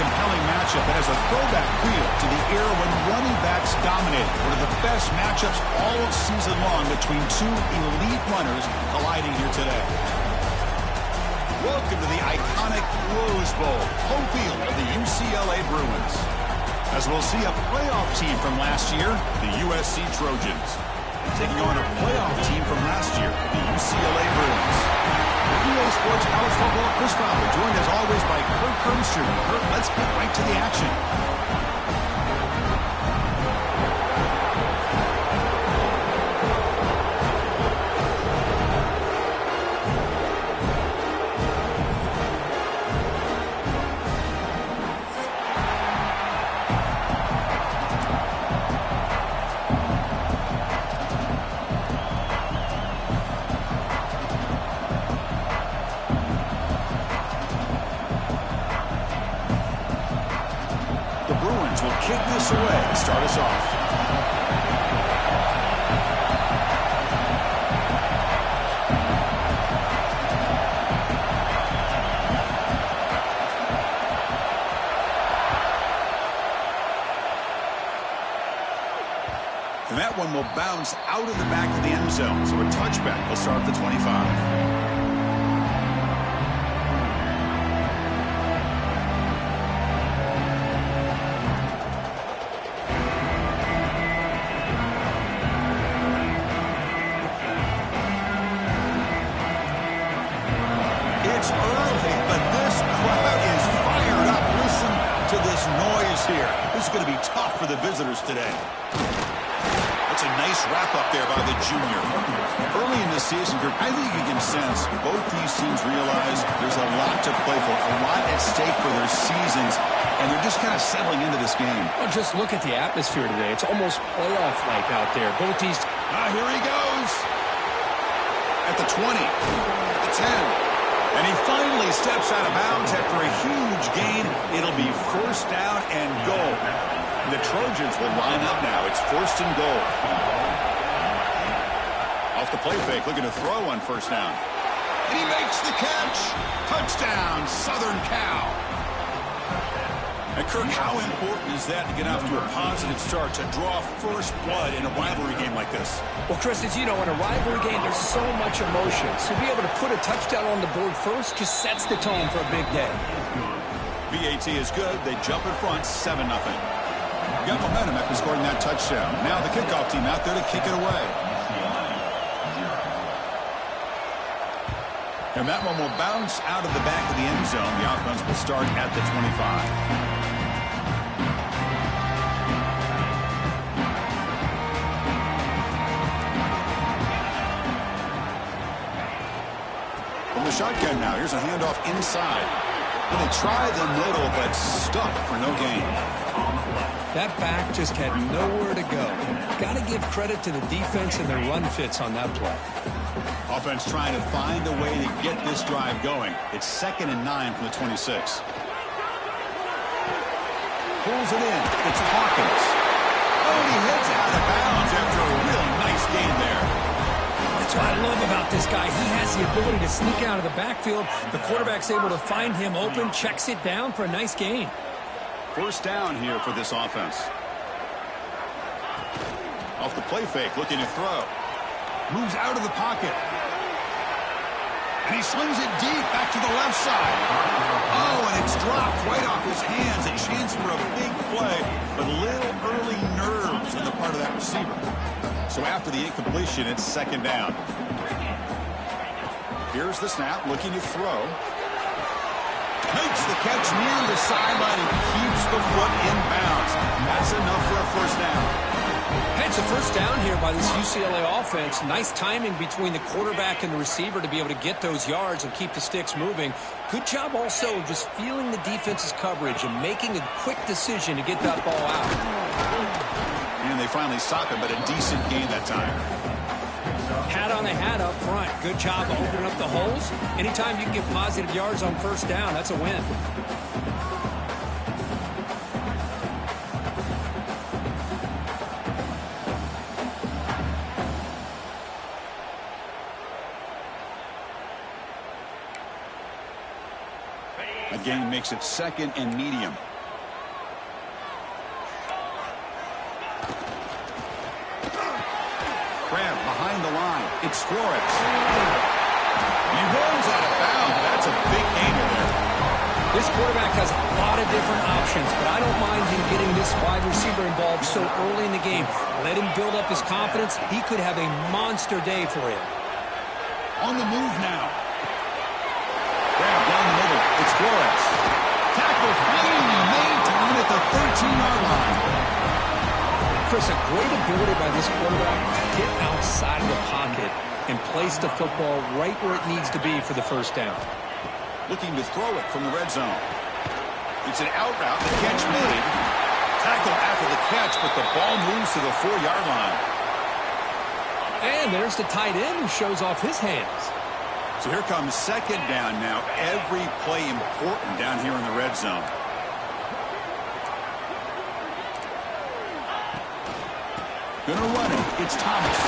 compelling matchup that has a throwback feel to the era when running backs dominated. One of the best matchups all season long between two elite runners colliding here today. Welcome to the iconic Rose Bowl, home field of the UCLA Bruins. As we'll see a playoff team from last year, the USC Trojans, taking on a playoff team from last year, the UCLA Bruins. EA Sports College Football, Chris Fowler, joined as always by Kurt Kermster. Kurt, let's get right to the action. Kick this away and start us off. And that one will bounce out of the back of the end zone. So a touchback will start at the 25. Here. This is going to be tough for the visitors today. That's a nice wrap-up there by the junior. Early in the season, I think you can sense both these teams realize there's a lot to play for, a lot at stake for their seasons, and they're just kind of settling into this game. Well, just look at the atmosphere today. It's almost playoff-like out there. Both these... Here he goes. At the 20, at the 10. And he finally steps out of bounds after a huge gain. It'll be first down and goal. The Trojans will line up now. It's first and goal. Off the play fake, looking to throw on first down. And he makes the catch. Touchdown, Southern Cal. And Kirk, how important is that to get off to a positive start, to draw first blood in a rivalry game like this? Well, Chris, as you know, in a rivalry game, there's so much emotion. So to be able to put a touchdown on the board first just sets the tone for a big day. BAT is good. They jump in front, 7-0. Got momentum after scoring that touchdown. Now the kickoff team out there to kick it away. And that one will bounce out of the back of the end zone. The offense will start at the 25. From the shotgun now, here's a handoff inside. Going to try the middle, but stuck for no gain. That back just had nowhere to go. Got to give credit to the defense and their run fits on that play. Offense trying to find a way to get this drive going. It's 2nd and 9 from the 26. Pulls it in. It's Hawkins. Oh, and he hits out of bounds after a real nice gain there. That's what I love about this guy. He has the ability to sneak out of the backfield. The quarterback's able to find him open, checks it down for a nice gain. First down here for this offense. Off the play fake, looking to throw. Moves out of the pocket. And he slings it deep back to the left side. Oh, and it's dropped right off his hands. A chance for a big play, but little early nerves on the part of that receiver. So after the incompletion, it's 2nd down. Here's the snap, looking to throw. Makes the catch near the sideline and keeps the foot in bounds. That's enough for a first down. It's a first down here by this UCLA offense. Nice timing between the quarterback and the receiver to be able to get those yards and keep the sticks moving. Good job also just feeling the defense's coverage and making a quick decision to get that ball out. And they finally stop it, but a decent gain that time. Hat on the hat up front. Good job of opening up the holes. Anytime you can get positive yards on first down, that's a win. Again, makes it 2nd and medium. the line. It's Flores. He rolls out of bounds. That's a big gainer there. This quarterback has a lot of different options, but I don't mind him getting this wide receiver involved so early in the game. Let him build up his confidence. He could have a monster day for him. On the move now. Grab down the middle. It's Flores. Tackle finally made down at the 13-yard line. Chris, a great ability by this quarterback to get outside of the pocket and place the football right where it needs to be for the first down. Looking to throw it from the red zone. It's an out route. The catch made. Tackle after the catch, but the ball moves to the 4-yard line. And there's the tight end who shows off his hands. So here comes second down now. Every play important down here in the red zone. Gonna run it. It's Thomas.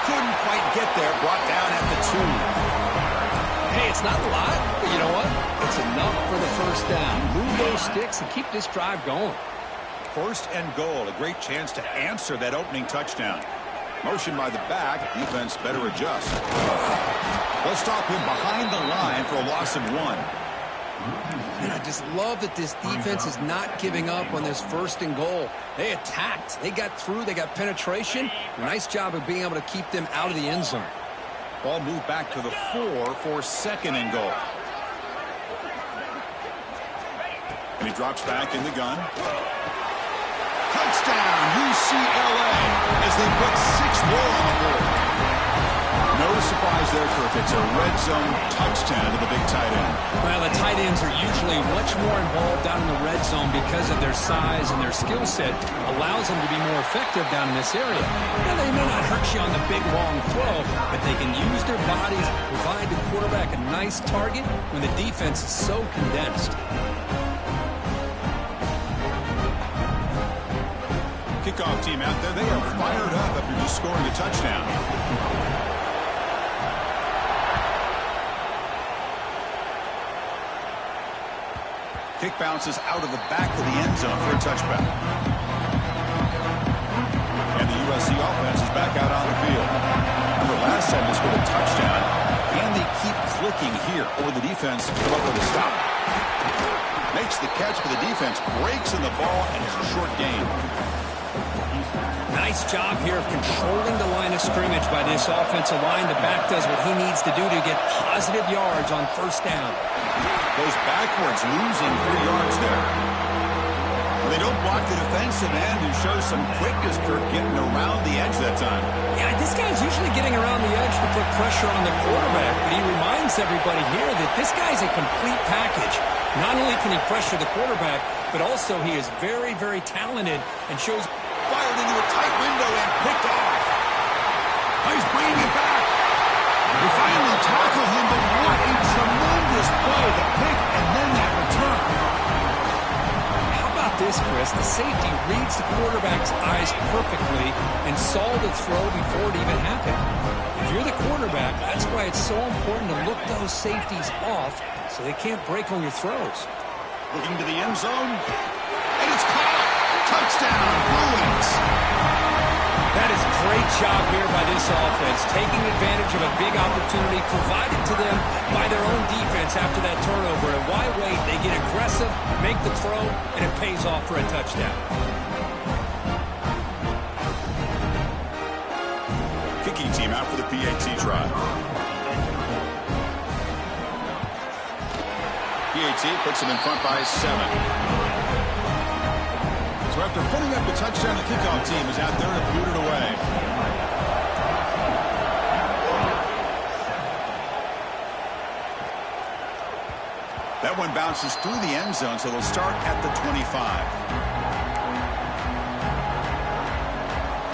Couldn't quite get there. Brought down at the 2. Hey, it's not a lot, but you know what? It's enough for the first down. Move those sticks and keep this drive going. First and goal. A great chance to answer that opening touchdown. Motion by the back. Defense better adjust. They'll stop him behind the line for a loss of 1. And I just love that this defense is not giving up on this first and goal. They attacked. They got through. They got penetration. Nice job of being able to keep them out of the end zone. Ball moved back to the 4 for second and goal. And he drops back in the gun. Touchdown, UCLA, as they put 6 more on the board. No surprise there, Kirk. It's a red zone touchdown to the big tight end. Well, the tight ends are usually much more involved down in the red zone because of their size and their skill set allows them to be more effective down in this area. Now, they may not hurt you on the big, long throw, but they can use their bodies to provide the quarterback a nice target when the defense is so condensed. Kickoff team out there, they are fired up after just scoring a touchdown. Kick bounces out of the back of the end zone for a touchback. And the USC offense is back out on the field. Remember, last time they scored a touchdown. Can they keep clicking here, or the defense come up with a stop? Makes the catch for the defense, breaks in the ball, and it's a short gain. Nice job here of controlling the line of scrimmage by this offensive line. The back does what he needs to do to get positive yards on first down. Goes backwards, losing 3 yards there. Well, they don't block the defensive end, who shows some quickness, Kirk, getting around the edge that time. Yeah, this guy's usually getting around the edge to put pressure on the quarterback, but he reminds everybody here that this guy's a complete package. Not only can he pressure the quarterback, but also he is very, very talented and shows... Fired into a tight window and picked off. He's bringing it back. They finally tackle him, but what a tremendous play. The pick and then that return. How about this, Chris? The safety reads the quarterback's eyes perfectly and saw the throw before it even happened. If you're the quarterback, that's why it's so important to look those safeties off so they can't break on your throws. Looking to the end zone, and it's caught. Touchdown, Bruins. That is great job here by this offense, taking advantage of a big opportunity provided to them by their own defense after that turnover. And why wait? They get aggressive, make the throw, and it pays off for a touchdown. Kicking team out for the PAT try. PAT puts them in front by 7. So after putting up the touchdown, the kickoff team is out there to boot it away. That one bounces through the end zone, so they'll start at the 25.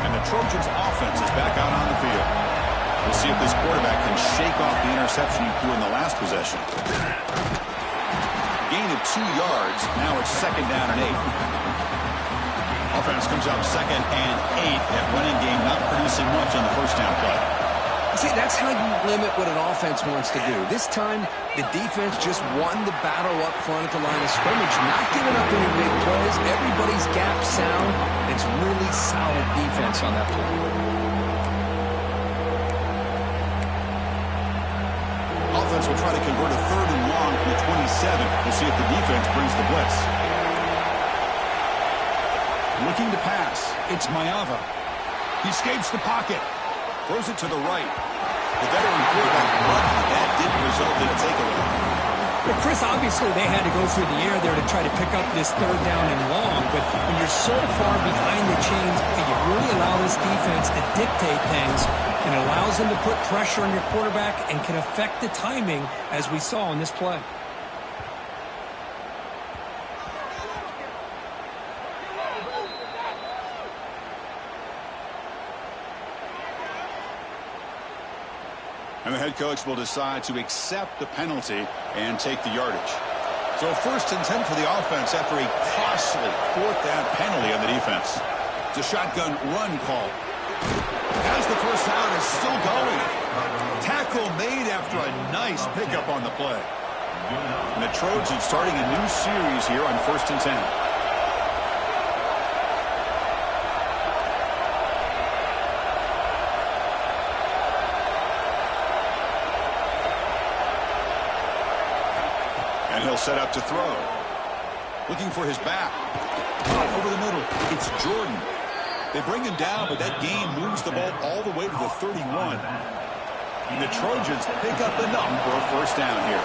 And the Trojans' offense is back out on the field. We'll see if this quarterback can shake off the interception he threw in the last possession. Gain of 2 yards. Now it's second down and 8. Offense comes up second and 8. That running game not producing much on the first down play. See, that's how you limit what an offense wants to do. This time, the defense just won the battle up front at the line of scrimmage, not giving up any big plays. Everybody's gap sound. It's really solid defense on that play. offense will try to convert a 3rd and long from the 27. We'll see if the defense brings the blitz. Looking to pass. It's Maeva. He escapes the pocket. Throws it to the right. The veteran quarterback lucky that didn't result in a takeaway. Well, Chris, obviously they had to go through the air there to try to pick up this 3rd down and long, but when you're so far behind the chains, you really allow this defense to dictate things, and it allows them to put pressure on your quarterback and can affect the timing, as we saw in this play. And the head coach will decide to accept the penalty and take the yardage. So 1st and 10 for the offense after a costly 4th down penalty on the defense. It's a shotgun run call. As the first down is still going. Tackle made after a nice pickup on the play. And the Trojans starting a new series here on 1st and 10. And he'll set up to throw. Looking for his back. Over the middle. It's Jordan. They bring him down, but that gain moves the ball all the way to the 31. And the Trojans pick up enough for a first down here.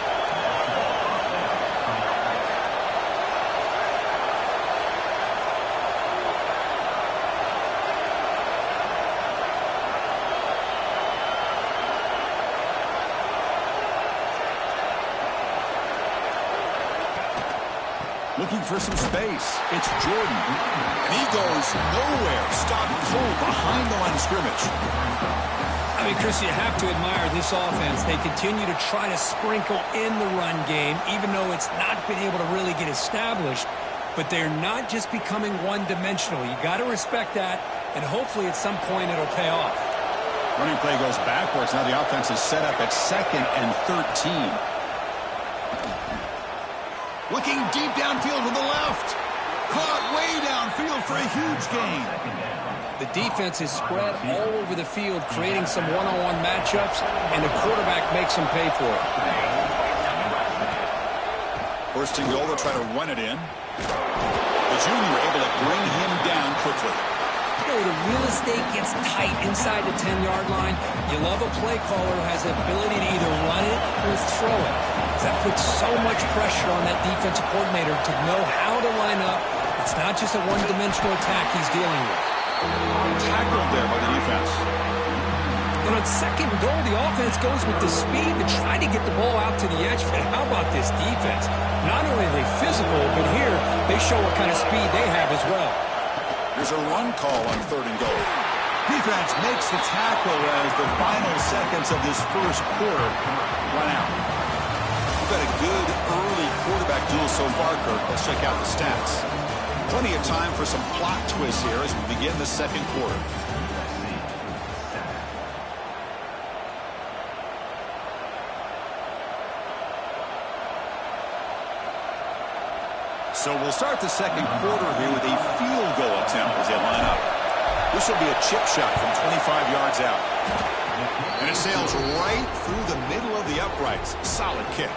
Looking for some space. It's Jordan. And he goes nowhere. Stopped cold behind the line of scrimmage. I mean, Chris, you have to admire this offense. They continue to try to sprinkle in the run game, even though it's not been able to really get established. But they're not just becoming one-dimensional. You got to respect that, and hopefully at some point it'll pay off. Running play goes backwards. Now the offense is set up at 2nd and 13. Looking deep downfield to the left. Caught way downfield for a huge gain. The defense is spread all over the field, creating some one-on-one matchups, and the quarterback makes them pay for it. 1st and goal, they'll try to run it in. The junior able to bring him down quickly. You know, the real estate gets tight inside the 10-yard line. You love a play caller who has the ability to either run it or throw it. That puts so much pressure on that defensive coordinator to know how to line up. It's not just a one-dimensional attack he's dealing with. Tackled there by the defense. And on 2nd and goal, the offense goes with the speed to try to get the ball out to the edge. But how about this defense? Not only are they physical, but here they show what kind of speed they have as well. There's a run call on 3rd and goal. Defense makes the tackle as the final seconds of this first quarter run out. We've got a good early quarterback duel so far, Kirk. Let's check out the stats. Plenty of time for some plot twists here as we begin the 2nd quarter. So we'll start the 2nd quarter here with a field goal attempt as they line up. This will be a chip shot from 25 yards out. And it sails right through the middle of the uprights. Solid kick.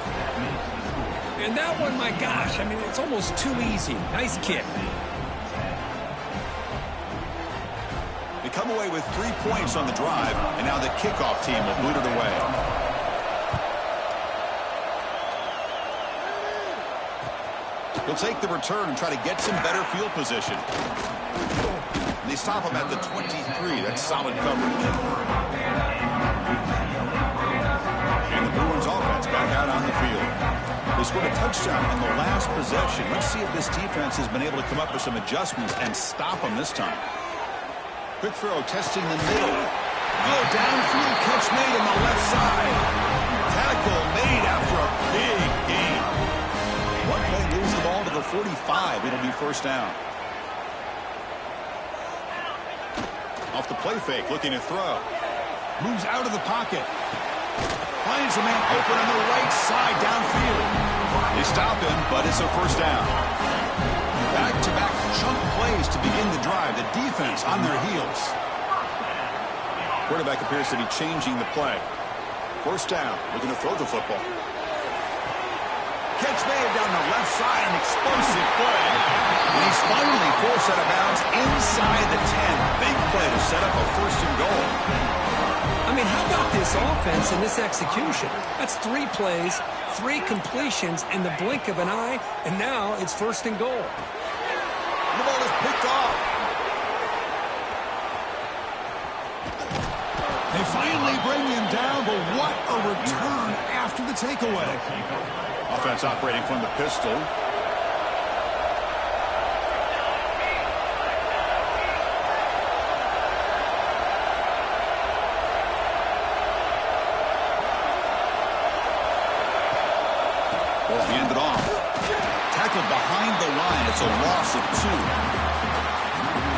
And that one, my gosh, I mean, it's almost too easy. Nice kick. They come away with 3 points on the drive, and now the kickoff team will boot it away. He'll take the return and try to get some better field position. And they stop him at the 23. That's solid coverage. And the Bruins offense back out on the field. They scored a touchdown on the last possession. Let's see if this defense has been able to come up with some adjustments and stop them this time. Quick throw, testing the middle. Good downfield catch made on the left side. Tackle made after a big gain. One play moves the ball to the 45. It'll be first down. Off the play fake, looking to throw. Moves out of the pocket. Finds a man open on the right side downfield. They stop him, but it's a first down. Back-to-back chunk plays to begin the drive. The defense on their heels. Quarterback appears to be changing the play. First down. Looking to throw the football. Catch made down the left side. An explosive play. And he's finally forced out of bounds inside the 10. Big play to set up a first and goal. I mean, how about this offense and this execution? That's 3 plays, 3 completions in the blink of an eye, and now it's first and goal. The ball is picked off. They finally bring him down, but what a return after the takeaway. Offense operating from the pistol. Ball handed off. Tackled behind the line. It's a loss of 2.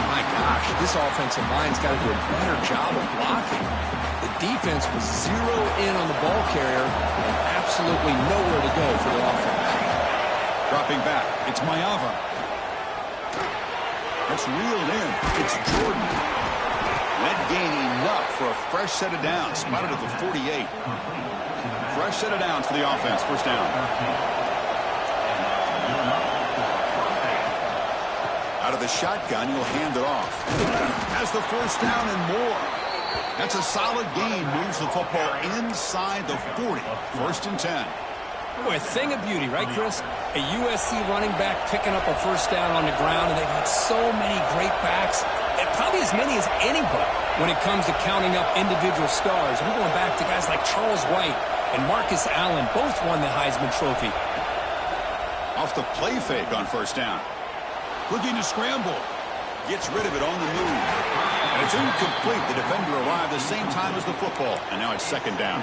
My gosh, this offensive line's got to do a better job of blocking. The defense was 0 in on the ball carrier and absolutely nowhere to go for the offense. Dropping back, it's Mayava. It's reeled in. It's Jordan. That gain enough for a fresh set of downs. Spotted at the 48. Fresh set of downs for the offense. First down. Out of the shotgun, he'll hand it off. Has the first down and more. That's a solid gain. Moves the football inside the 40. First and 10. Boy, a thing of beauty, right, Chris? A USC running back picking up a first down on the ground, and they've had so many great backs, and probably as many as anybody when it comes to counting up individual stars. We're going back to guys like Charles White and Marcus Allen. Both won the Heisman Trophy. Off the play fake on first down. Looking to scramble. Gets rid of it on the move. And it's incomplete. The defender arrived the same time as the football. And now it's second down.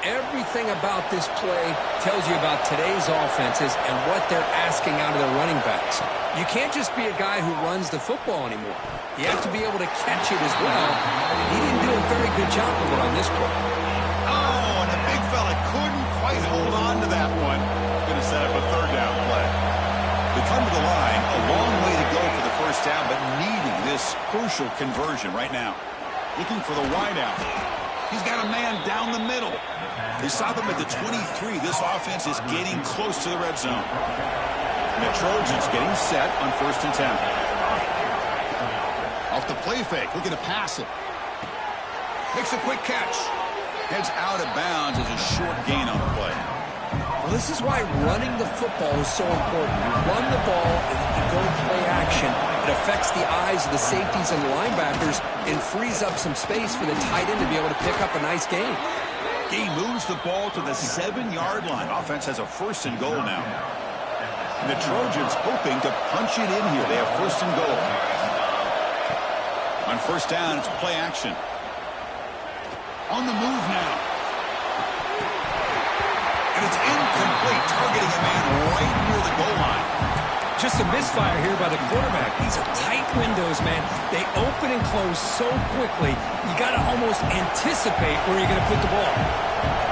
Everything about this play tells you about today's offenses and what they're asking out of their running backs. You can't just be a guy who runs the football anymore. You have to be able to catch it as well. And he didn't do a very good job of it on this play. Oh, and the big fella couldn't quite hold on to that one. Going to set up a third down play. They come to the line, a long way to go for the first down, but needing this crucial conversion right now. Looking for the wideout. He's got a man down the middle. They stop him at the 23. This offense is getting close to the red zone. And the Trojans getting set on first and 10. Off the play fake, looking to pass it. Makes a quick catch. Heads out of bounds as a short gain on the play. Well, this is why running the football is so important. You run the ball and then you go to play action. It affects the eyes of the safeties and the linebackers and frees up some space for the tight end to be able to pick up a nice gain. He moves the ball to the 7-yard line. Offense has a first and goal now. And the Trojans hoping to punch it in here. They have first and goal. On first down, it's play action. On the move now. And it's incomplete, targeting a man right near the goal line. Just a misfire here by the quarterback. These are tight windows, man. They open and close so quickly, you got to almost anticipate where you're going to put the ball.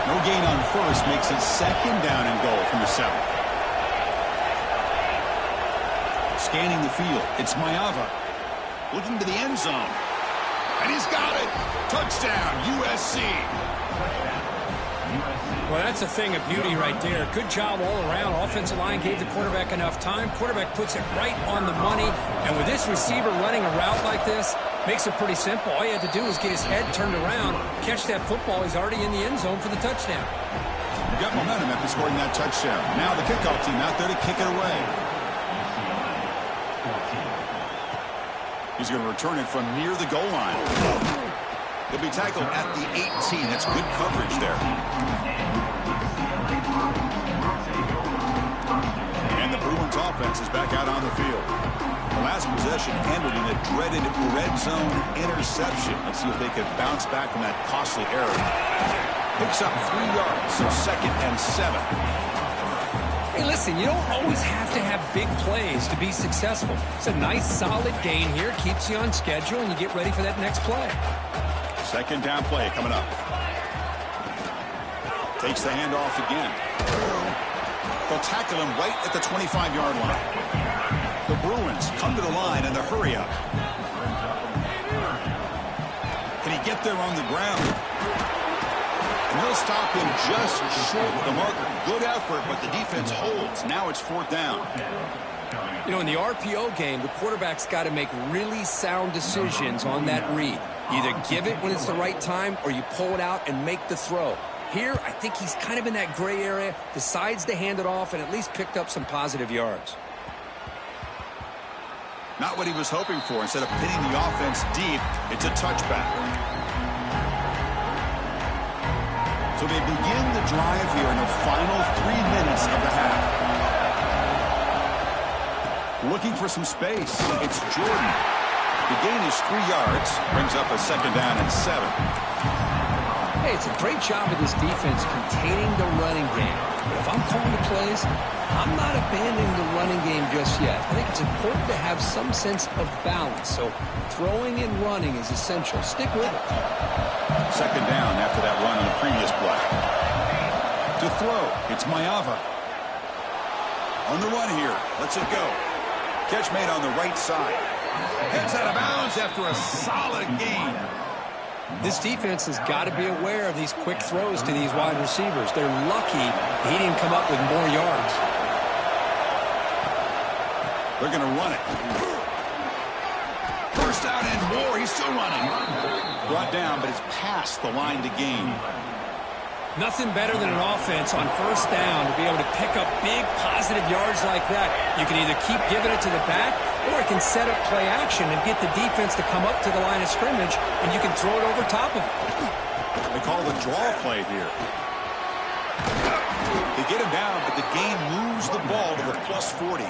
No gain on first makes it second down and goal from the 7. Scanning the field, it's Mayava. Looking to the end zone. And he's got it. Touchdown, USC. Well, that's a thing of beauty right there. Good job all around. Offensive line gave the quarterback enough time. Quarterback puts it right on the money. And with this receiver running a route like this, makes it pretty simple. All you have to do is get his head turned around, catch that football. He's already in the end zone for the touchdown. You got momentum after scoring that touchdown. Now the kickoff team out there to kick it away. He's going to return it from near the goal line. He'll be tackled at the 18. That's good coverage there. And the Bruins offense is back out on the field. The last possession ended in a dreaded red zone interception. Let's see if they can bounce back from that costly error. Picks up 3 yards, so second and 7. Hey, listen, you don't always have to have big plays to be successful. It's a nice, solid gain here. Keeps you on schedule, and you get ready for that next play. Second down play coming up. Takes the handoff again. They'll tackle him right at the 25-yard line. The Bruins come to the line in the hurry-up. Can he get there on the ground? And he'll stop him just short of the marker. Good effort, but the defense holds. Now it's 4th down. You know, in the RPO game, the quarterback's got to make really sound decisions on that read. Either give it when it's the right time or you pull it out and make the throw. Here, I think he's kind of in that gray area, decides to hand it off and at least picked up some positive yards. Not what he was hoping for. Instead of pinning the offense deep, it's a touchback. So they begin the drive here in the final 3 minutes of the half. Looking for some space. It's Jordan. The gain is 3 yards. Brings up a 2nd down and 7. Hey, it's a great job of this defense containing the running game. But if I'm calling the plays, I'm not abandoning the running game just yet. I think it's important to have some sense of balance. So throwing and running is essential. Stick with it. 2nd down after that run on the previous play. To throw, it's Mayava. On the run here. Lets it go. Catch made on the right side. Heads out of bounds after a solid gain. This defense has got to be aware of these quick throws to these wide receivers. They're lucky he didn't come up with more yards. They're going to run it. First down and more. He's still running. Brought down, but it's past the line to gain. Nothing better than an offense on 1st down to be able to pick up big positive yards like that. You can either keep giving it to the back or it can set up play action and get the defense to come up to the line of scrimmage and you can throw it over top of it. They call the draw play here. They get him down, but the game moves the ball to the plus 40.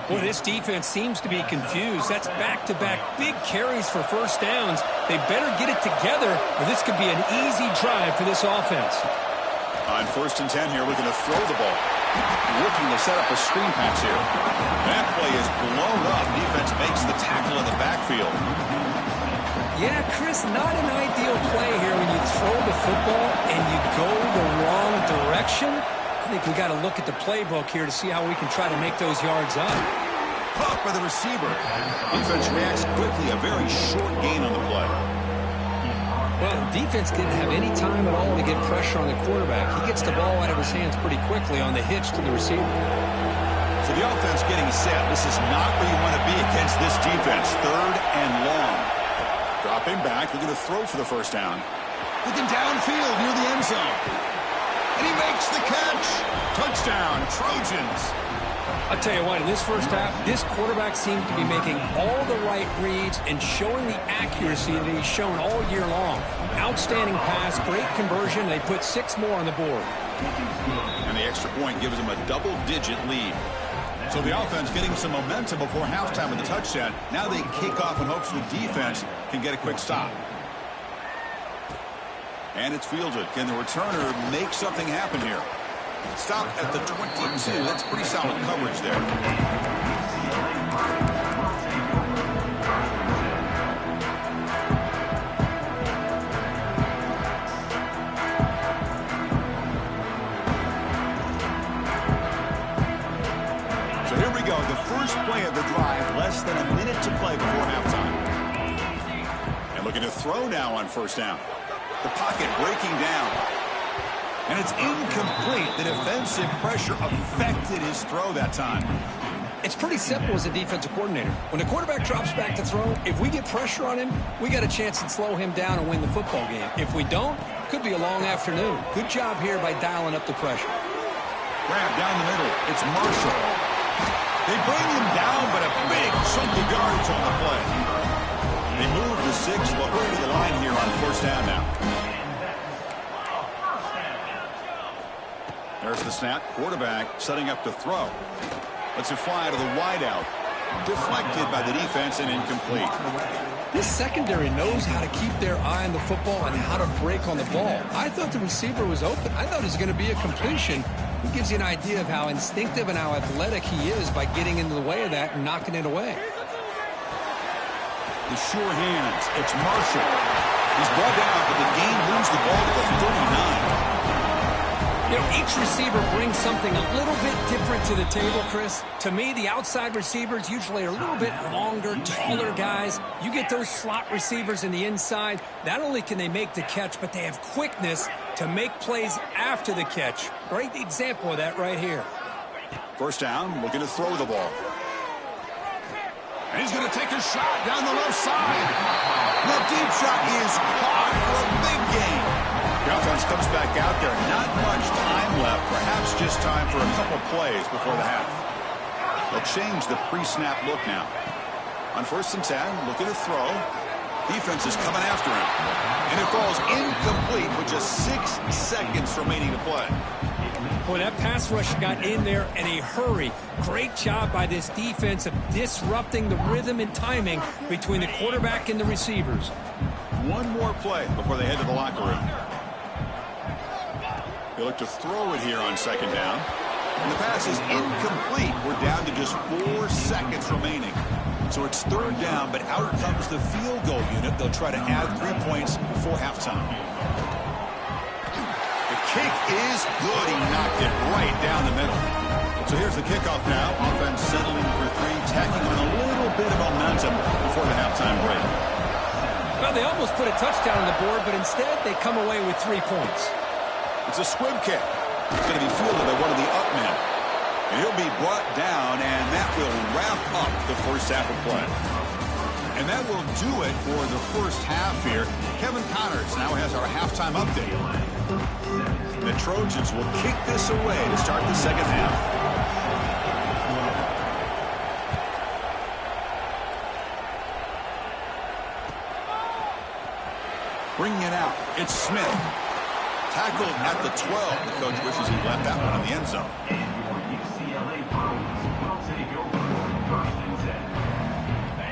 Boy, this defense seems to be confused. That's back-to-back big carries for 1st downs. They better get it together, or this could be an easy drive for this offense. On 1st and 10 here, looking to throw the ball. Looking to set up a screen pass here. That play is blown up. Defense makes the tackle in the backfield. Yeah, Chris, not an ideal play here when you throw the football and you go the wrong direction. I think we got to look at the playbook here to see how we can try to make those yards up. Caught by the receiver. Defense reacts quickly. A very short gain on the play. Well, the defense didn't have any time at all to get pressure on the quarterback. He gets the ball out of his hands pretty quickly on the hitch to the receiver. So the offense getting set. This is not where you want to be against this defense. 3rd and long. Dropping back. Looking to throw for the 1st down. Looking downfield near the end zone. And he makes the catch. Touchdown, Trojans. I'll tell you what, in this 1st half, this quarterback seems to be making all the right reads and showing the accuracy that he's shown all year long. Outstanding pass, great conversion. They put 6 more on the board. And the extra point gives them a double-digit lead. So the offense getting some momentum before halftime with the touchdown. Now they kick off in hopes the defense can get a quick stop. And it's fielded. Can the returner make something happen here? Stop at the 22. That's pretty solid coverage there. So here we go. The first play of the drive. Less than a minute to play before halftime. And looking to throw now on 1st down. The pocket breaking down. And it's incomplete. The defensive pressure affected his throw that time. It's pretty simple as a defensive coordinator. When the quarterback drops back to throw, if we get pressure on him, we got a chance to slow him down and win the football game. If we don't, could be a long afternoon. Good job here by dialing up the pressure. Grab down the middle. It's Marshall. They bring him down, but a big chunk of yardage on the play. They move the 6, but we're to the line here on 1st down now. There's the snap. Quarterback setting up to throw. Lets it fly to the wideout. Deflected by the defense and incomplete. This secondary knows how to keep their eye on the football and how to break on the ball. I thought the receiver was open. I thought it was going to be a completion. It gives you an idea of how instinctive and how athletic he is by getting into the way of that and knocking it away. The sure hands. It's Marshall. He's brought down, but the game moves the ball to the 39. You know, each receiver brings something a little bit different to the table, Chris. To me, the outside receivers usually are a little bit longer, taller guys. You get those slot receivers in the inside, not only can they make the catch, but they have quickness to make plays after the catch. Great example of that right here. First down, looking to throw the ball. And he's going to take a shot down the left side. The deep shot is caught for a big gain. The offense comes back out there. Not much time left. Perhaps just time for a couple plays before the half. They'll change the pre-snap look now. On 1st and 10, looking to throw. Defense is coming after him. And it falls incomplete with just 6 seconds remaining to play. Boy, that pass rush got in there in a hurry. Great job by this defense of disrupting the rhythm and timing between the quarterback and the receivers. One more play before they head to the locker room. They look to throw it here on 2nd down. And the pass is incomplete. We're down to just 4 seconds remaining. So it's 3rd down, but out comes the field goal unit. They'll try to add 3 points before halftime. The kick is good. He knocked it right down the middle. So here's the kickoff now. Offense settling for 3, tacking on a little bit of momentum before the halftime break. Well, they almost put a touchdown on the board, but instead they come away with 3 points. It's a squib kick. It's going to be fielded by one of the up men. And he'll be brought down, and that will wrap up the first half of play. And that will do it for the first half here. Kevin Connors now has our halftime update. The Trojans will kick this away to start the second half. Bringing it out, it's Smith. Tackled at the 12. The coach wishes he left that one in the end zone.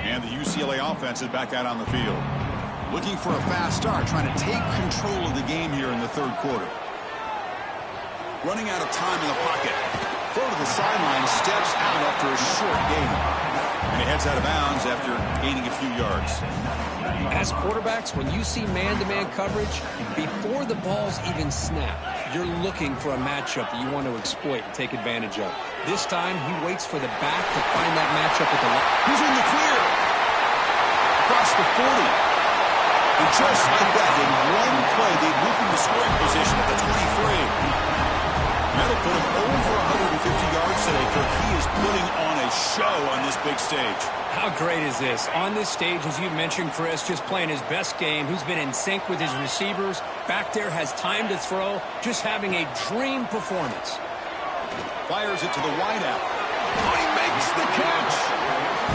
And the UCLA offense is back out on the field. Looking for a fast start, trying to take control of the game here in the 3rd quarter. Running out of time in the pocket. Throw to the sideline, steps out after a short gain. And he heads out of bounds after gaining a few yards. As quarterbacks, when you see man-to-man coverage, before the ball's even snapped, you're looking for a matchup that you want to exploit and take advantage of. This time, he waits for the back to find that matchup at the line. He's in the clear. Across the 40. And just like that, in one play, they move into scoring position at the 23. That'll put him over 150 yards today, Kirk. He is putting on a show on this big stage. How great is this? On this stage, as you mentioned, Chris, just playing his best game. Who's been in sync with his receivers. Back there, has time to throw. Just having a dream performance. Fires it to the wideout. Oh, he makes the catch.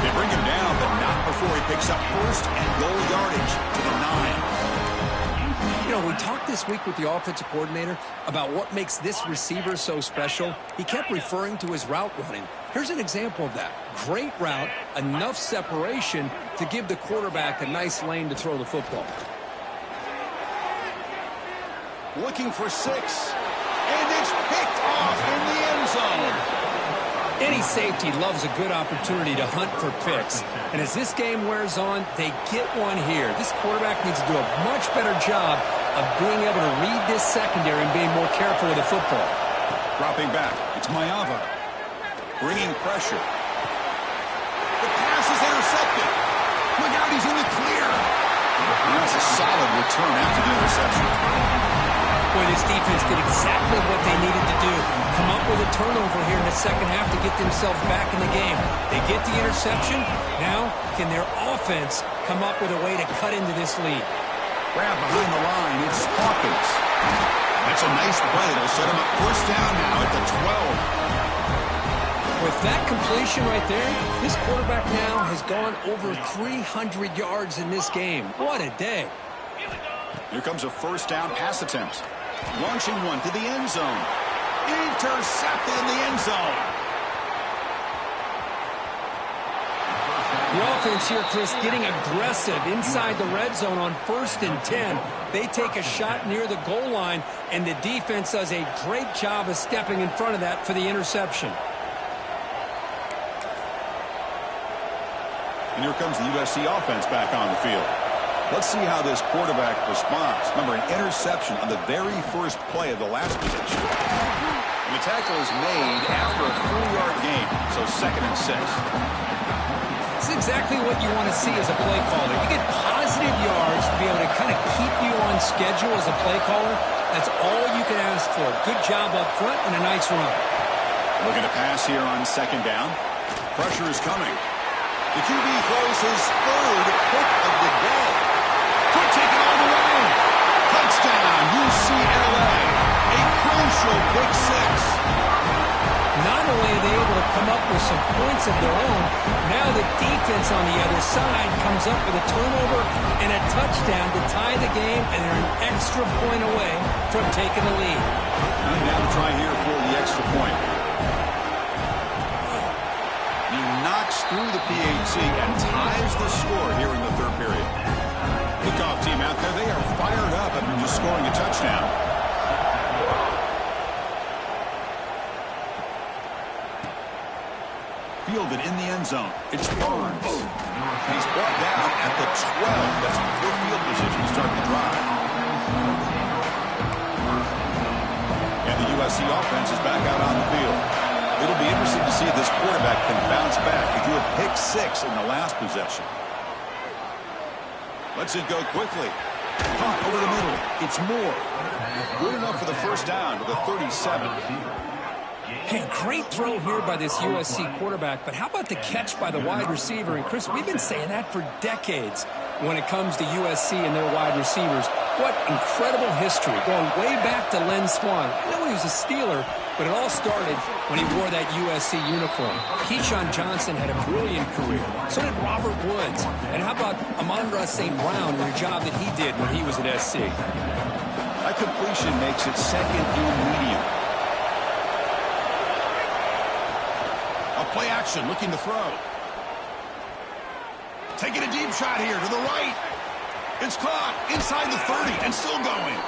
They bring him down, but not before he picks up 1st and goal yardage to the 9. You know, we talked this week with the offensive coordinator about what makes this receiver so special. He kept referring to his route running. Here's an example of that. Great route, enough separation to give the quarterback a nice lane to throw the football. Looking for 6. And it's picked off in the end zone. Any safety loves a good opportunity to hunt for picks. And as this game wears on, they get one here. This quarterback needs to do a much better job of being able to read this secondary and being more careful with the football. Dropping back, it's Mayava. Bringing pressure. The pass is intercepted. Look out, he's in the clear. And that's a solid return after the interception. Boy, this defense did exactly what they needed to do. Come up with a turnover here in the second half to get themselves back in the game. They get the interception. Now, can their offense come up with a way to cut into this lead? Grab behind the line. It's Hawkins. That's a nice play. They'll set him up 1st down now at the 12. With that completion right there, this quarterback now has gone over 300 yards in this game. What a day. Here comes a 1st down pass attempt. Launching one to the end zone. Intercepted in the end zone. The offense here, Chris, getting aggressive inside the red zone on 1st and 10. They take a shot near the goal line, and the defense does a great job of stepping in front of that for the interception. And here comes the USC offense back on the field. Let's see how this quarterback responds. Remember, an interception on the very first play of the last possession. And the tackle is made after a 4-yard gain, so 2nd and 6. It's exactly what you want to see as a play caller. You get positive yards to be able to kind of keep you on schedule as a play caller. That's all you can ask for. Good job up front and a nice run. Looking to pass here on 2nd down. Pressure is coming. The QB throws his 3rd pick of the day. Could take it all the way. Touchdown, UCLA. A crucial pick 6. Not only are they able to come up with some points of their own, now the defense on the other side comes up with a turnover and a touchdown to tie the game, and they're an extra point away from taking the lead. And now to try here for the extra point. He knocks through the PAT and ties the score here in the 3rd period. Kickoff team out there, they are fired up after just scoring a touchdown. Fielded in the end zone. It's Barnes. He's brought down at the 12. That's poor field position to start the drive. And the USC offense is back out on the field. It'll be interesting to see if this quarterback can bounce back. He threw a pick 6 in the last possession. Lets it go quickly. Caught over the middle. It's Moore. Good enough for the 1st down to the 37. Hey, great throw here by this USC quarterback, but how about the catch by the wide receiver? And, Chris, we've been saying that for decades when it comes to USC and their wide receivers. What incredible history, going way back to Len Swan. I know he was a Steeler, but it all started when he wore that USC uniform. Keyshawn Johnson had a brilliant career. So did Robert Woods. And how about Amon-Ra St. Brown and the job that he did when he was at SC? That completion makes it 2nd and medium. Play action, looking to throw. Taking a deep shot here to the right. It's caught inside the 30 and still going.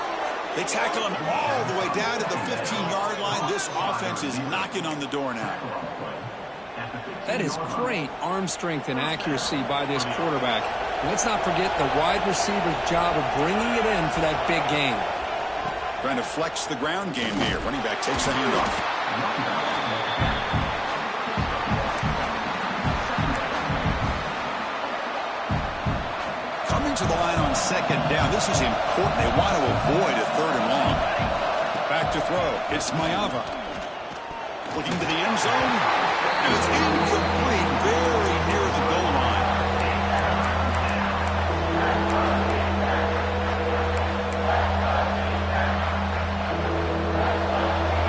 They tackle him all the way down to the 15-yard line. This offense is knocking on the door now. That is great arm strength and accuracy by this quarterback. Let's not forget the wide receiver's job of bringing it in for that big gain. Trying to flex the ground game here. Running back takes the handoff. To the line on 2nd down. This is important. They want to avoid a 3rd and long. Back to throw. It's Mayava. Looking to the end zone. And it's incomplete. Very near the goal line.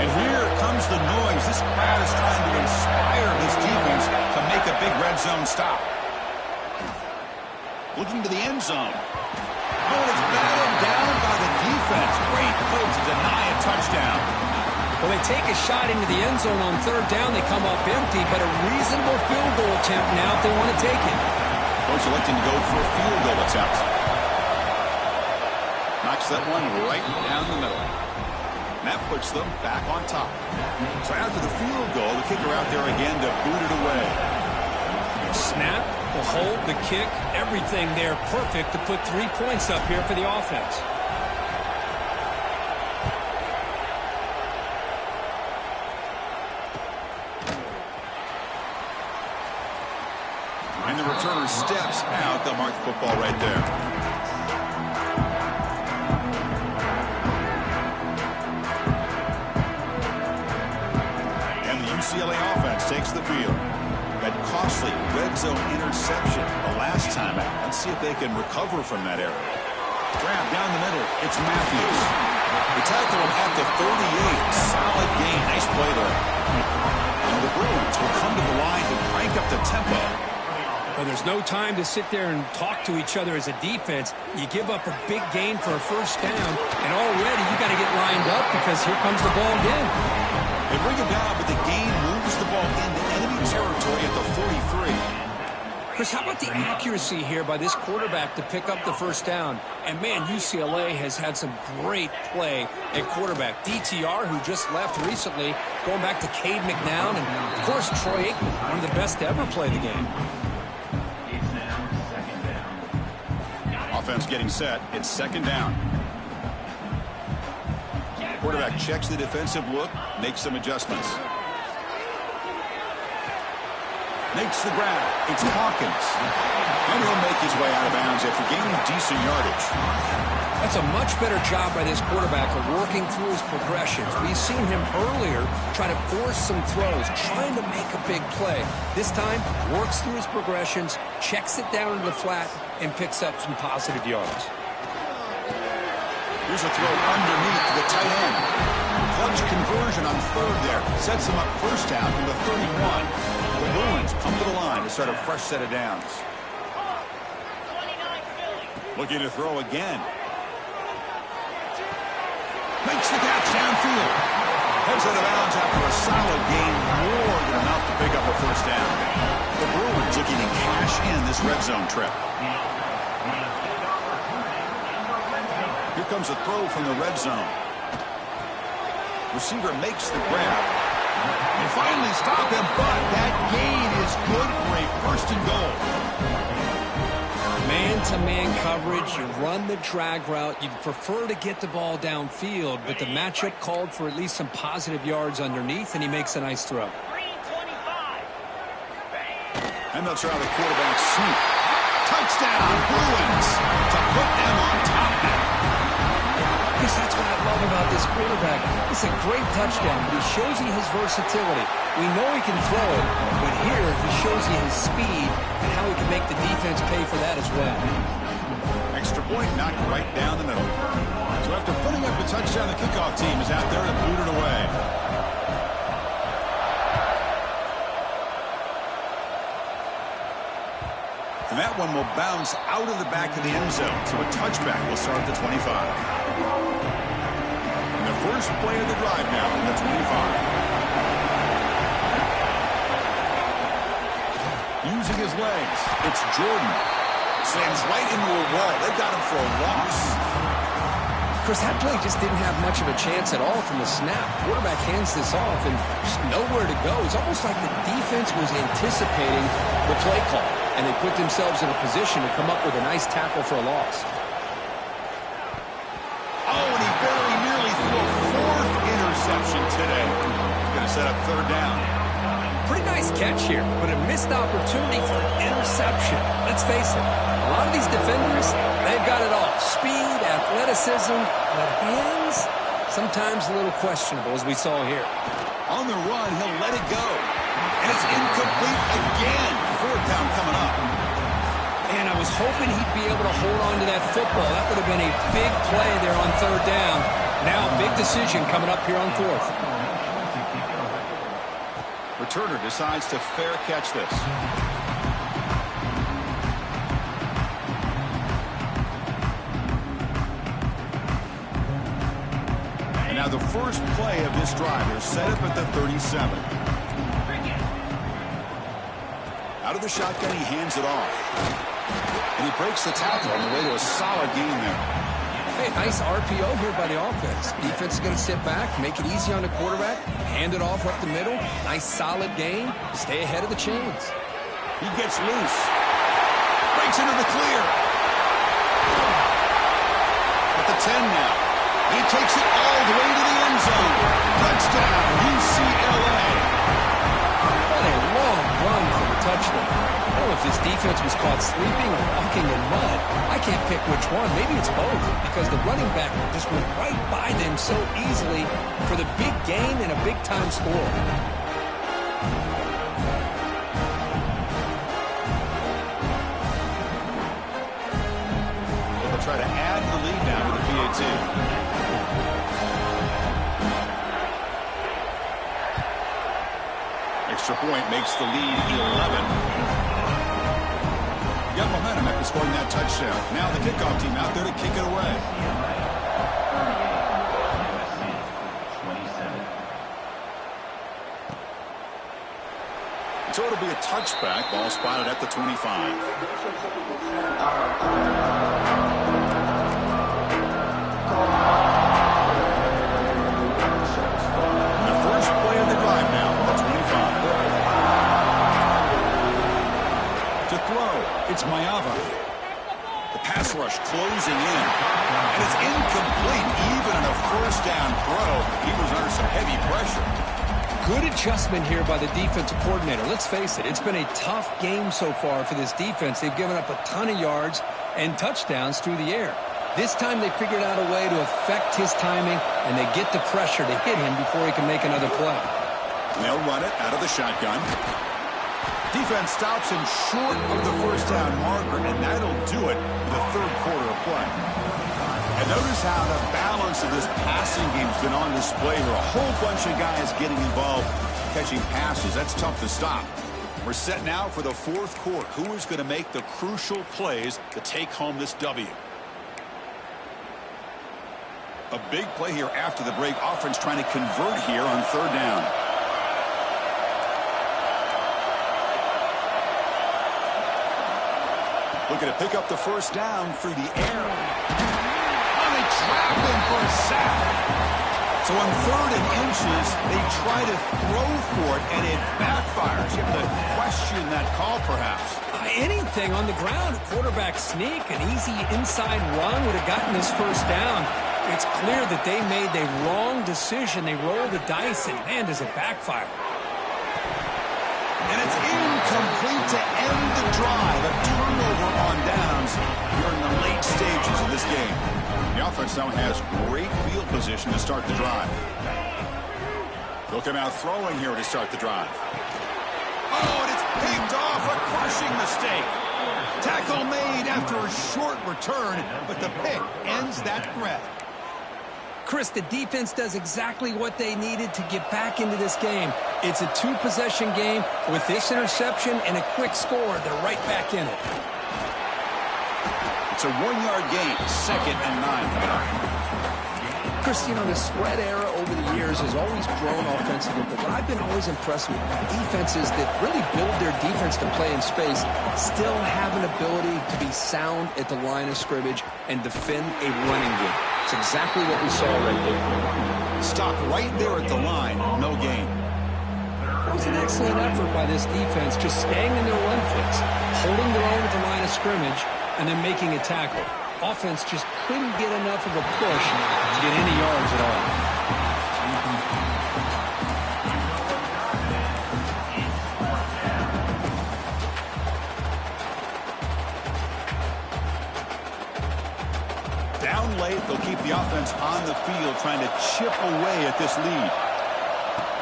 And here comes the noise. This crowd is trying to inspire this defense to make a big red zone stop. Looking to the end zone. Oh, and it's battled down by the defense. Great play to deny a touchdown. Well, they take a shot into the end zone on 3rd down. They come up empty, but a reasonable field goal attempt now if they want to take it. Coach electing to go for a field goal attempt. Knocks that one right down the middle. And that puts them back on top. So after the field goal, the kicker out there again to boot it away. Snap, the hold, the kick, everything there perfect to put 3 points up here for the offense. And the returner steps out. They'll mark the football right there. And the UCLA offense takes the field. That costly red zone interception the last time out. Let's see if they can recover from that error. Grab down the middle. It's Matthews. They tackle him at the 38. Solid gain. Nice play there. And the Bruins will come to the line to crank up the tempo. Well, there's no time to sit there and talk to each other as a defense. You give up a big gain for a 1st down, and already you got to get lined up because here comes the ball again. They bring him down, but the gain moves the ball into enemy territory at the 43. Chris, how about the accuracy here by this quarterback to pick up the 1st down? And, man, UCLA has had some great play at quarterback. DTR, who just left recently, going back to Cade McNown, and, of course, Troy Aikman, one of the best to ever play the game. Offense getting set. It's second down. Quarterback checks the defensive look, makes some adjustments. Makes the grab. It's Hawkins. And he'll make his way out of bounds after gaining decent yardage. That's a much better job by this quarterback of working through his progressions. We've seen him earlier try to force some throws, trying to make a big play. This time, works through his progressions, checks it down into the flat, and picks up some positive yards. Here's a throw underneath to the tight end. Clutch conversion on third there. Sets him up first down from the 31. The Bruins come to the line to start a fresh set of downs. Looking to throw again. Makes the catch downfield. Heads out of bounds after a solid gain, more than enough to pick up a first down. The Bruins looking to cash in this red zone trip. Here comes a throw from the red zone. Receiver makes the grab. They finally stop him, but that gain is good for a first and goal. Man-to-man coverage, you run the drag route. You'd prefer to get the ball downfield, but the matchup called for at least some positive yards underneath, and he makes a nice throw. And they'll try the quarterback sneak. Touchdown, Bruins, to put them on top now. Yes, that's what I love about this quarterback. It's a great touchdown, but he shows you his versatility. We know he can throw it, but here he shows you his speed and how he can make the defense pay for that as well. Extra point knocked right down the middle. So after putting up the touchdown, the kickoff team is out there to boot it away. And that one will bounce out of the back of the end zone. So a touchback will start at the 25. And the first play of the drive now from the 25. Using his legs, it's Jordan. Slams right into a wall. They got him for a loss. Chris, that play just didn't have much of a chance at all from the snap. Quarterback hands this off and just nowhere to go. It's almost like the defense was anticipating the play call, and they put themselves in a position to come up with a nice tackle for a loss. Oh, and he very nearly threw a fourth interception today. Going to set up third down. Pretty nice catch here, but a missed opportunity for an interception. Let's face it, a lot of these defenders, they've got it all. Speed, athleticism, but hands, sometimes a little questionable, as we saw here. On the run, he'll let it go. And it's incomplete again. Fourth down coming up. And I was hoping he'd be able to hold on to that football. That would have been a big play there on third down. Now, big decision coming up here on fourth. Returner decides to fair catch this. And now the first play of this drive is set up at the 37. Out of the shotgun, he hands it off. And he breaks the tackle on the way to a solid gain there. Hey, nice RPO here by the offense. Defense is going to sit back, make it easy on the quarterback, hand it off up the middle. Nice solid gain. Stay ahead of the chains. He gets loose. Breaks into the clear. At the 10 now. He takes it all the way to the end zone. Touchdown, UCLA. What a long run for the touchdown. I don't know if this defense was caught sleeping or walking in mud. I can't pick which one. Maybe it's both, because the running back just went right by them so easily for the big gain and a big-time score. They'll try to add the lead now with the PAT. Extra point makes the lead 11. Got momentum after scoring that touchdown. Now the kickoff team out there to kick it away. So it'll be a touchback. Ball spotted at the 25. And the first play of the drive now from the 25. To throw, it's Mayava. The pass rush closing in. And it's incomplete. Even on a first down throw, he was under some heavy pressure. Good adjustment here by the defensive coordinator. Let's face it, it's been a tough game so far for this defense. They've given up a ton of yards and touchdowns through the air. This time they figured out a way to affect his timing, and they get the pressure to hit him before he can make another play. And they'll run it out of the shotgun. Defense stops him short of the first down marker, and that'll do it in the third quarter of play. And notice how the balance of this passing game's been on display here. A whole bunch of guys getting involved catching passes. That's tough to stop. We're set now for the fourth quarter. Who is going to make the crucial plays to take home this W? A big play here after the break. Offense trying to convert here on third down. Looking to pick up the first down through the air. Trap him for a sack. So on 3rd and inches, they try to throw for it, and it backfires. You have to question that call, perhaps. Anything on the ground, a quarterback sneak, an easy inside run would have gotten this first down. It's clear that they made the wrong decision. They rolled the dice, and man, does it backfire. And it's incomplete to end the drive. A turnover on downs here in the late stages of this game. The offense now has great field position to start the drive. They'll come out throwing here to start the drive. Oh, and it's picked off. A crushing mistake. Tackle made after a short return, but the pick ends that threat. Chris, the defense does exactly what they needed to get back into this game. It's a two-possession game. With this interception and a quick score, they're right back in it. It's a 1-yard gain, 2nd and 9 coming up. Chris, you know, the spread era over the years has always grown offensively, but what I've been always impressed with, defenses that really build their defense to play in space still have an ability to be sound at the line of scrimmage and defend a running game. It's exactly what we saw right there. Stop right there at the line, no gain. It was an excellent effort by this defense, just staying in their run fits, holding their own at the line of scrimmage, and then making a tackle. Offense just couldn't get enough of a push to get any yards at all. Down late, they'll keep the offense on the field, trying to chip away at this lead.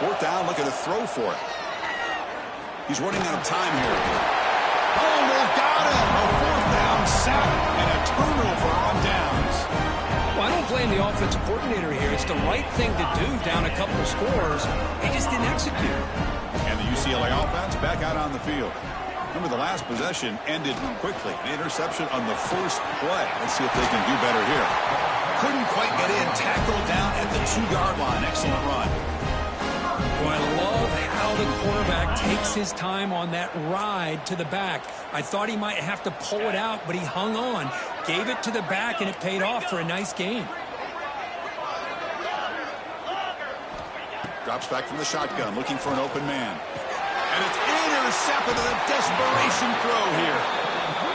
4th down, looking to throw for it. He's running out of time here. Oh, they've got him! A 4th down sack and a turnover on downs. Well, I don't blame the offensive coordinator here. It's the right thing to do down a couple of scores. They just didn't execute. And the UCLA offense back out on the field. Remember, the last possession ended quickly. An interception on the first play. Let's see if they can do better here. Couldn't quite get in. Tackled down at the 2-yard line. Excellent run. Well, I love how the quarterback takes his time on that ride to the back. I thought he might have to pull it out, but he hung on, gave it to the back, and it paid off for a nice gain. Drops back from the shotgun, looking for an open man. And it's intercepted with a desperation throw here.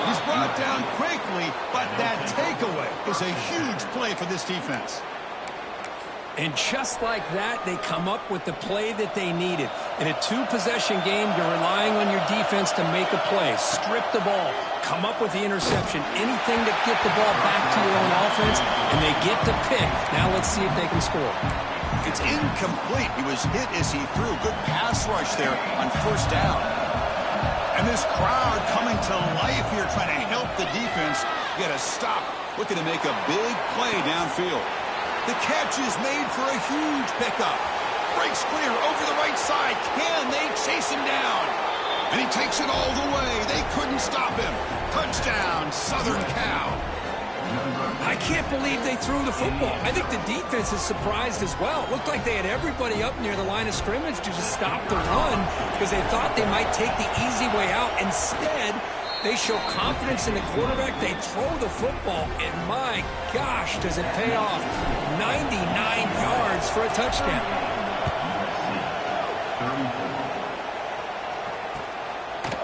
He's brought down quickly, but that takeaway is a huge play for this defense. And just like that, they come up with the play that they needed. In a two-possession game, you're relying on your defense to make a play. Strip the ball. Come up with the interception. Anything to get the ball back to your own offense, and they get the pick. Now let's see if they can score. It's incomplete. He was hit as he threw. Good pass rush there on first down. And this crowd coming to life here, trying to help the defense get a stop. Looking to make a big play downfield. The catch is made for a huge pickup. Breaks clear over the right side. Can they chase him down? And he takes it all the way. They couldn't stop him. Touchdown, Southern Cal. I can't believe they threw the football. I think the defense is surprised as well. It looked like they had everybody up near the line of scrimmage to just stop the run because they thought they might take the easy way out. Instead, they show confidence in the quarterback. They throw the football, and my gosh, does it pay off. 99 yards for a touchdown.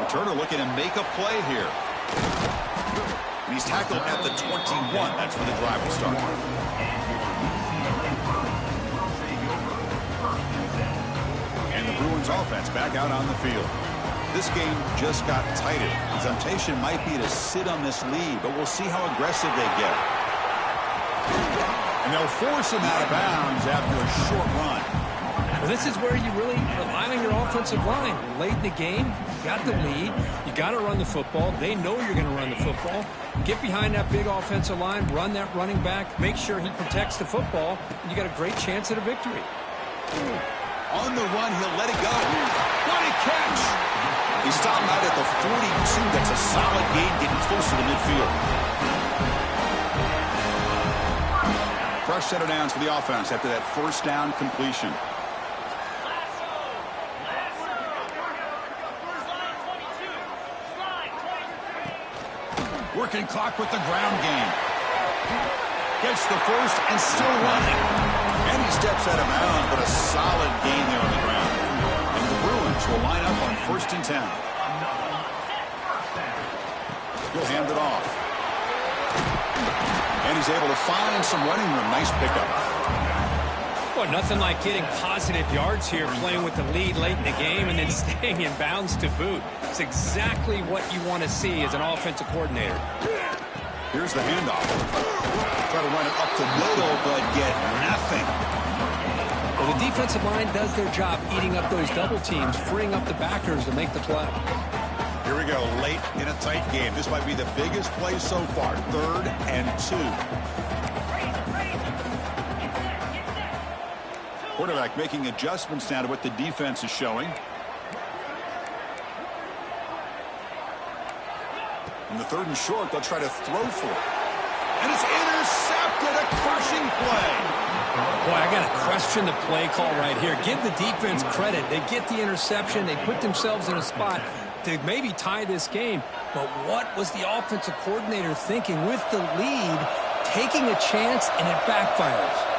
Turner looking to make a play here. And he's tackled at the 21. That's where the drive will start. And the Bruins offense back out on the field. This game just got tighter. The temptation might be to sit on this lead, but we'll see how aggressive they get. And they'll force him out of bounds after a short run. Well, this is where you really rely on your offensive line. Late in the game, you got the lead. You got to run the football. They know you're going to run the football. Get behind that big offensive line, run that running back, make sure he protects the football, and you got a great chance at a victory. On the run, he'll let it go. What a catch! He stopped out at the 42. That's a solid gain, getting close to the midfield. Fresh set of downs for the offense after that first down completion. Working clock with the ground game. Gets the first and still running. And he steps out of bounds, but a solid gain there on the ground. And the Bruins will line up on 1st and 10. He'll hand it off. And he's able to find some running room. Nice pickup. Well, nothing like getting positive yards here, playing with the lead late in the game and then staying in bounds to boot. It's exactly what you want to see as an offensive coordinator. Here's the handoff. Try to run it up to Noto, but get nothing. Well, the defensive line does their job eating up those double teams, freeing up the backers to make the play. Here we go, late in a tight game. This might be the biggest play so far. 3rd and 2. Quarterback making adjustments now to what the defense is showing. In the 3rd and short, they'll try to throw for it. And it's intercepted, a crushing play. Boy, I got to question the play call right here. Give the defense credit. They get the interception. They put themselves in a spot to maybe tie this game. But what was the offensive coordinator thinking with the lead, taking a chance, and it backfires?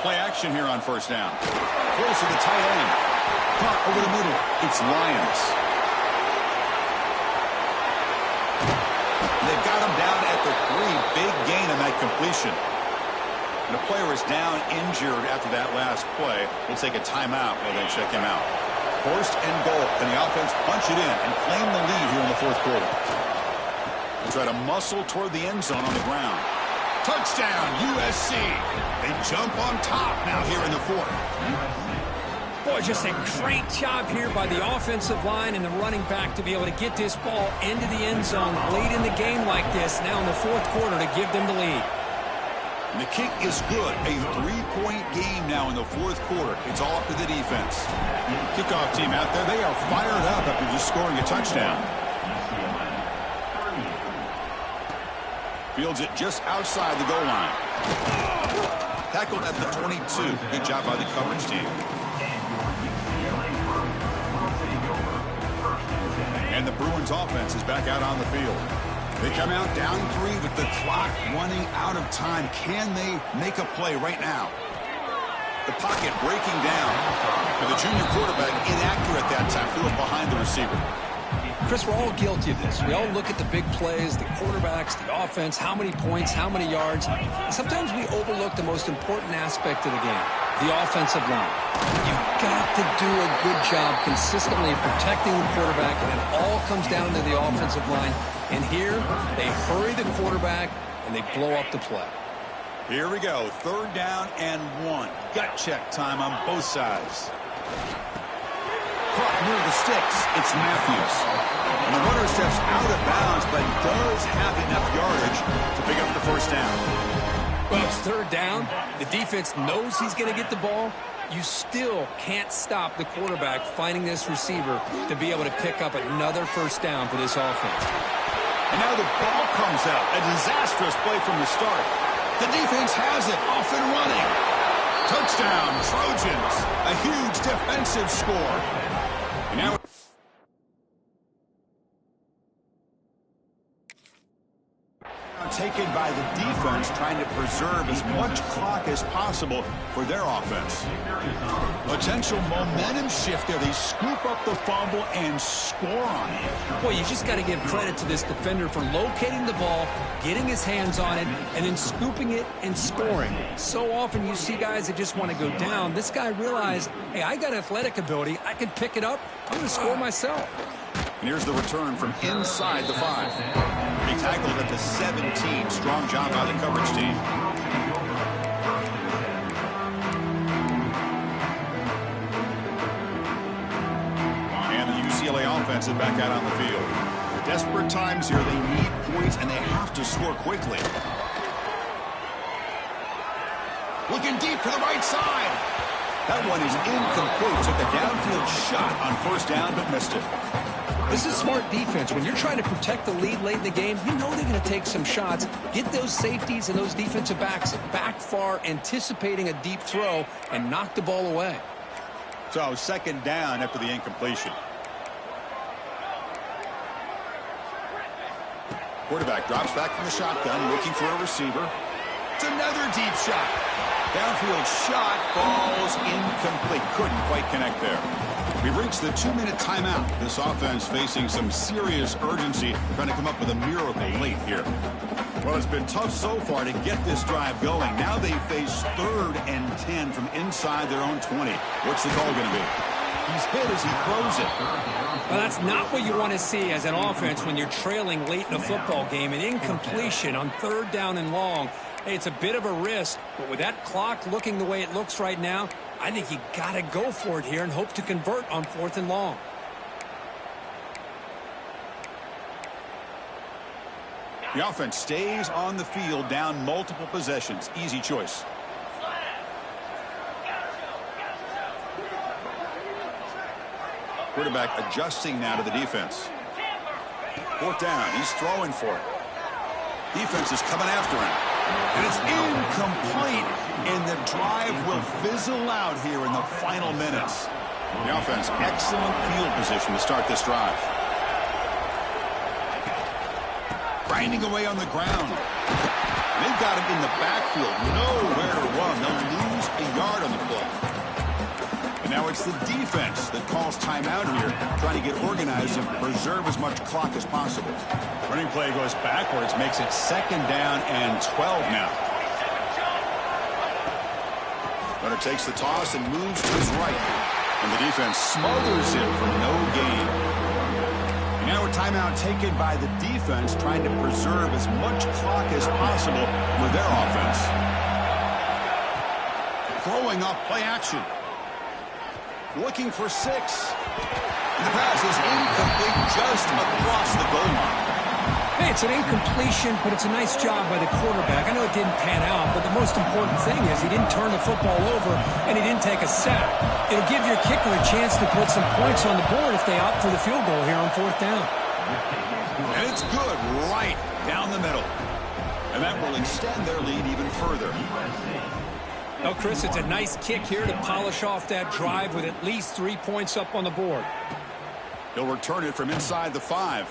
Play action here on 1st down. Close to the tight end. Caught over the middle. It's Lions. They've got him down at the 3. Big gain on that completion. And the player is down injured after that last play. We'll take a timeout while they check him out. 1st and goal. And the offense punch it in and claim the lead here in the 4th quarter. They try to muscle toward the end zone on the ground. Touchdown, USC. They jump on top now here in the 4th. Boy, just a great job here by the offensive line and the running back to be able to get this ball into the end zone late in the game like this, now in the 4th quarter to give them the lead. And the kick is good. A 3-point game now in the 4th quarter. It's all up to the defense. Kickoff team out there, they are fired up after just scoring a touchdown. Fields it just outside the goal line. Tackled at the 22. Good job by the coverage team. And the Bruins offense is back out on the field. They come out down 3 with the clock running out of time. Can they make a play right now? The pocket breaking down. For the junior quarterback, inaccurate that time. Threw it behind the receiver. Chris, we're all guilty of this. We all look at the big plays, the quarterbacks, the offense, how many points, how many yards. Sometimes we overlook the most important aspect of the game, the offensive line. You've got to do a good job consistently protecting the quarterback, and it all comes down to the offensive line. And here, they hurry the quarterback, and they blow up the play. Here we go, 3rd down and 1. Gut check time on both sides. Caught near the sticks. It's Matthews. And the runner steps out of bounds, but does have enough yardage to pick up the 1st down. Well, it's 3rd down. The defense knows he's going to get the ball. You still can't stop the quarterback finding this receiver to be able to pick up another 1st down for this offense. And now the ball comes out. A disastrous play from the start. The defense has it. Off and running. Touchdown, Trojans. A huge defensive score. And now taken by the defense, trying to preserve as much clock as possible for their offense. Potential momentum shift there. They scoop up the fumble and score on it. Boy, you just got to give credit to this defender for locating the ball, getting his hands on it, and then scooping it and scoring. So often you see guys that just want to go down. This guy realized, hey, I got athletic ability. I can pick it up. I'm going to score myself. And here's the return from inside the 5. He tackled at the 17. Strong job by the coverage team. And the UCLA offense is back out on the field. Desperate times here. They need points, and they have to score quickly. Looking deep to the right side. That one is incomplete. Took a downfield shot on first down, but missed it. This is smart defense. When you're trying to protect the lead late in the game, you know they're going to take some shots. Get those safeties and those defensive backs back far, anticipating a deep throw, and knock the ball away. So second down after the incompletion. Quarterback drops back from the shotgun, looking for a receiver. It's another deep shot. Downfield shot falls incomplete. Couldn't quite connect there. We've reached the 2-minute timeout. This offense facing some serious urgency, trying to come up with a miracle late here. Well, it's been tough so far to get this drive going. Now they face 3rd and 10 from inside their own 20. What's the call going to be? He's hit as he throws it. Well, that's not what you want to see as an offense when you're trailing late in a football game. An incompletion on 3rd down and long. Hey, it's a bit of a risk, but with that clock looking the way it looks right now, I think you got to go for it here and hope to convert on 4th and long. The offense stays on the field, down multiple possessions. Easy choice. Quarterback adjusting now to the defense. 4th down. He's throwing for it. Defense is coming after him. And it's incomplete, and the drive will fizzle out here in the final minutes. The offense, excellent field position to start this drive. Grinding away on the ground. They've got him in the backfield, nowhere to run. They'll lose a yard on the play. And now it's the defense that calls timeout here, trying to get organized and preserve as much clock as possible. Running play goes backwards, makes it 2nd down and 12 now. Runner takes the toss and moves to his right. And the defense smothers him for no gain. And now a timeout taken by the defense, trying to preserve as much clock as possible with their offense. Throwing off play action. Looking for 6. And the pass is incomplete just across the goal line. Hey, it's an incompletion, but it's a nice job by the quarterback. I know it didn't pan out, but the most important thing is he didn't turn the football over and he didn't take a sack. It'll give your kicker a chance to put some points on the board if they opt for the field goal here on 4th down. And it's good right down the middle. And that will extend their lead even further. Well, Chris, it's a nice kick here to polish off that drive with at least 3 points up on the board. He'll return it from inside the 5.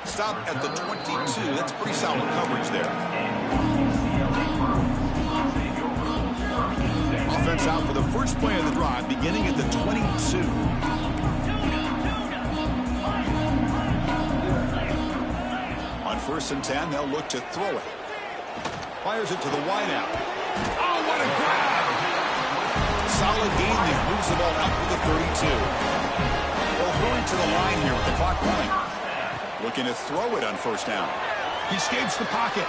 Stop at the 22. That's pretty solid coverage there. Offense out for the first play of the drive, beginning at the 22. On 1st and 10, they'll look to throw it. Fires it to the wideout. Oh, what a grab! Solid gain there. Moves the ball out to the 32. They'll hurry to the line here with the clock running. Looking to throw it on 1st down. He escapes the pocket.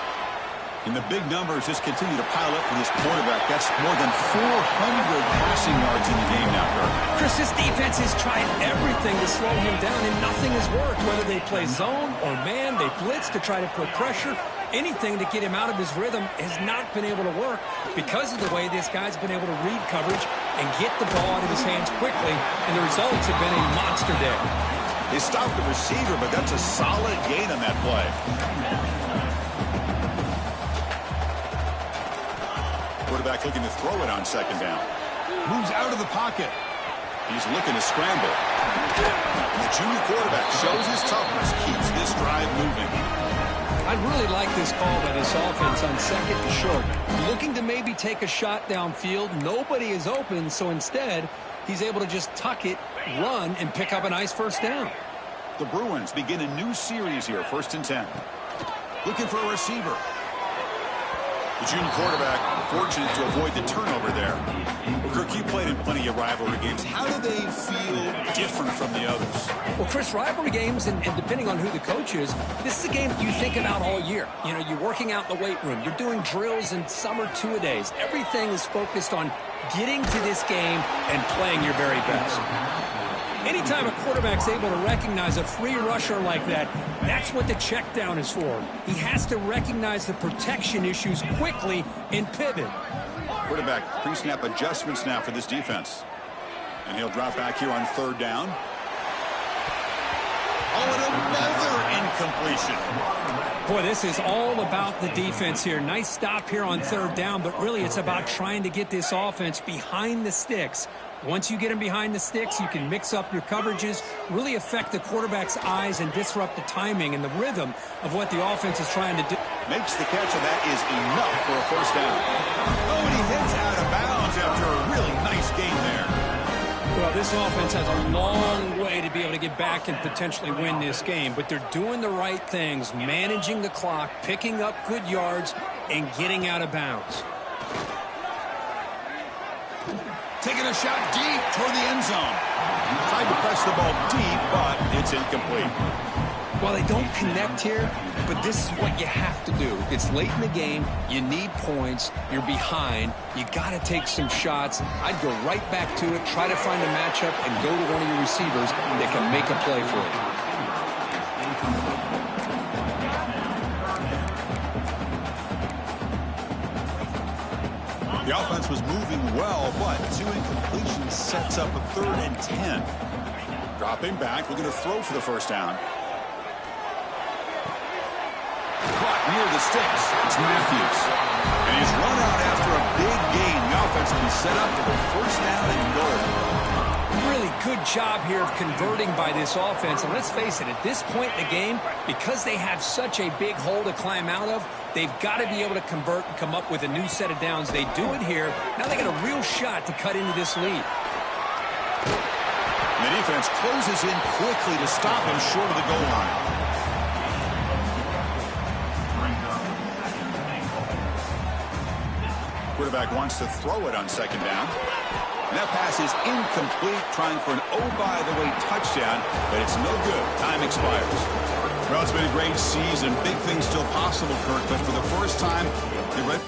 And the big numbers just continue to pile up for this quarterback. That's more than 400 passing yards in the game now, Kirk. Chris, this defense has tried everything to slow him down, and nothing has worked. Whether they play zone or man, they blitz to try to put pressure. Anything to get him out of his rhythm has not been able to work because of the way this guy's been able to read coverage and get the ball out of his hands quickly, and the results have been a monster day. They stopped the receiver, but that's a solid gain on that play. Quarterback looking to throw it on 2nd down. Moves out of the pocket. He's looking to scramble. And the junior quarterback shows his toughness, keeps this drive moving. I really like this call by this offense on second and short. Looking to maybe take a shot downfield. Nobody is open, so instead, he's able to just tuck it, run, and pick up a nice first down. The Bruins begin a new series here, 1st and 10. Looking for a receiver. The junior quarterback fortunate to avoid the turnover there. Well, Kirk, you played in plenty of rivalry games. How do they feel different from the others? Well, Chris, rivalry games, and depending on who the coach is, this is a game that you think about all year. You know, you're working out in the weight room. You're doing drills and summer two-a-days. Everything is focused on getting to this game and playing your very best. Anytime a quarterback's able to recognize a free rusher like that, that's what the check down is for. He has to recognize the protection issues quickly and pivot. Quarterback pre-snap adjustments now for this defense. And he'll drop back here on 3rd down. Oh, and another incompletion. Boy, this is all about the defense here. Nice stop here on 3rd down, but really it's about trying to get this offense behind the sticks. Once you get them behind the sticks, you can mix up your coverages, really affect the quarterback's eyes and disrupt the timing and the rhythm of what the offense is trying to do. Makes the catch, and that is enough for a first down. Oh, and he hits out of bounds after a really nice game there. Well, this offense has a long way to be able to get back and potentially win this game, but they're doing the right things, managing the clock, picking up good yards, and getting out of bounds. Taking a shot deep toward the end zone. Tried to press the ball deep, but it's incomplete. Well, they don't connect here, but this is what you have to do. It's late in the game. You need points. You're behind. You got to take some shots. I'd go right back to it, try to find a matchup, and go to one of your receivers that can make a play for you. The offense was moving well, but 2 incompletions sets up a 3rd and 10. Dropping back, looking to throw for the first down. Caught near the sticks. It's Matthews. And he's run out after a big gain. The offense will be set up for the first down and goal. Really good job here of converting by this offense. And let's face it, at this point in the game, because they have such a big hole to climb out of, they've got to be able to convert and come up with a new set of downs. They do it here. Now they got a real shot to cut into this lead. And the defense closes in quickly to stop him short of the goal line. Quarterback wants to throw it on 2nd down. And that pass is incomplete, trying for an oh-by-the-way touchdown, but it's no good. Time expires. Well, it's been a great season. Big things still possible, Kirk, but for the first time, the Red